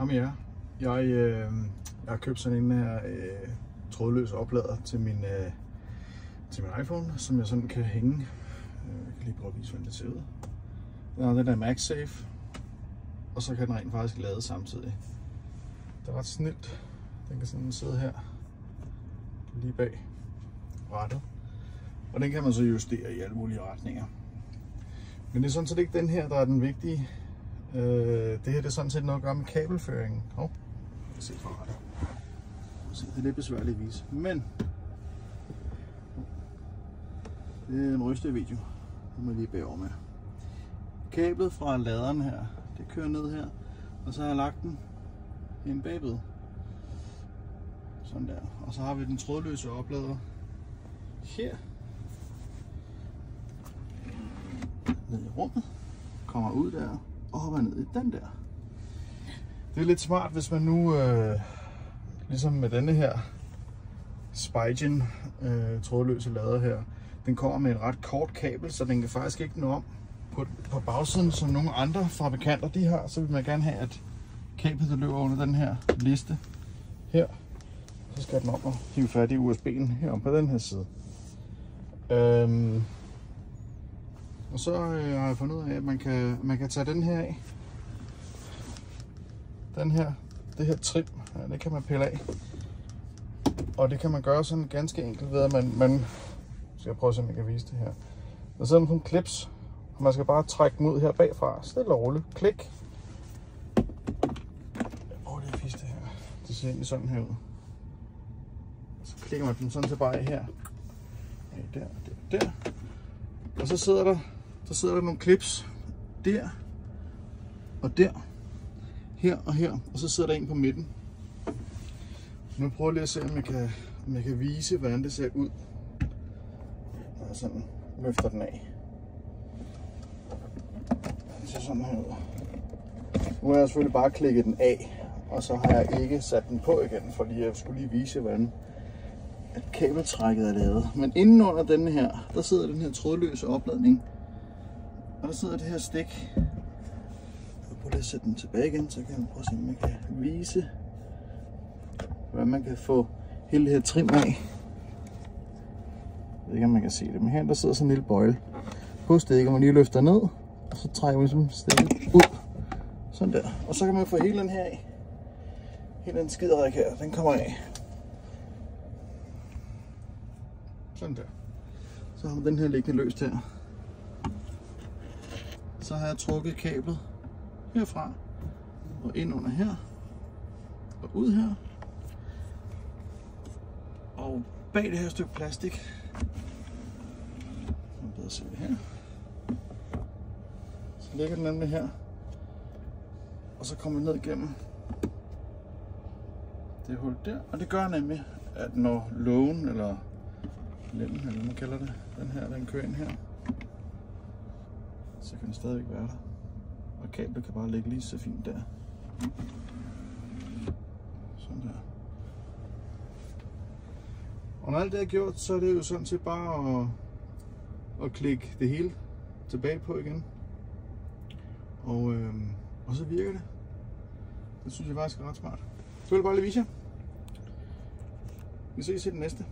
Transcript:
Hej med jer. Jeg har købt sådan en her trådløs oplader til min iPhone, som jeg sådan kan hænge. Jeg kan lige prøve at vise, hvordan det ser ud. Den er MagSafe, og så kan den rent faktisk lade samtidig. Det er ret snilt. Den kan sådan sidde her lige bag rattet, og den kan man så justere i alle mulige retninger. Men det er sådan set ikke den her, der er den vigtige. Det her det er sådan set noget at gøre med kabelføringen. Se for rettet. Det er lidt besværligt at vise, men det er en rystevideo. Det må jeg lige bære over med. Kablet fra laderen her, det kører ned her, og så har jeg lagt den ind bagved. Sådan der. Og så har vi den trådløse oplader her. Ned i rummet. Kommer ud der og hopper ned i den der. Det er lidt smart, hvis man nu, ligesom med denne her Spigen trådløse lader her, den kommer med et ret kort kabel, så den kan faktisk ikke nå om på bagsiden, som nogle andre fabrikanter de har. Så vil man gerne have, at kablet der løber under den her liste her. Så skal den om og hive fat i USB'en her på den her side. Og så har jeg fundet ud af, at man kan tage den her af. Det her trim, ja, det kan man pille af. Og det kan man gøre sådan ganske enkelt ved, at man skal jeg prøve at se, om jeg kan vise det her. Der sidder sådan en clips, og man skal bare trække dem ud her bagfra. Stille og roligt. Klik. Jeg prøver lige at vise det her. Det ser egentlig sådan her ud. Så klikker man dem sådan til bare af her. Der. Og så sidder der nogle clips der og der. Her og her. Og så sidder der en på midten. Nu prøver jeg lige at se, om jeg kan vise, hvordan det ser ud. Når jeg sådan løfter den af. Det ser sådan her ud. Nu har jeg selvfølgelig bare klikket den af. Og så har jeg ikke sat den på igen, fordi jeg skulle lige vise, hvordan at kabeltrækket er lavet. Men inden under denne her, der sidder den her trådløse opladning. Og der sidder det her stik. Jeg prøver lige at sætte den tilbage igen, så kan jeg prøve at se, om jeg kan vise, hvordan man kan få hele det her trim af. Jeg ved ikke, om man kan se det, men her der sidder sådan en lille bøjle på stikket, man lige løfter ned, og så trækker man ligesom stikket ud. Sådan der. Og så kan man få hele den her af. Hele den skiderik her, den kommer af. Sådan der. Så har man den her liggende løst her. Så har jeg trukket kablet herfra og ind under her og ud her og bag det her stykke plastik. Man kan bedre se det her. Så ligger den nemlig her, og så kommer den ned igennem det hul der, og det gør nemlig, at når lågen eller lemmen, eller hvad man kalder det, den kører ind her, så kan den stadigvæk være der. Og kablet kan bare ligge lige så fint der. Sådan der. Og når alt det er gjort, så er det jo sådan set bare at klikke det hele tilbage på igen. Og så virker det. Det synes jeg faktisk er ret smart. Så vil jeg bare lige vise jer. Vi ses i den næste.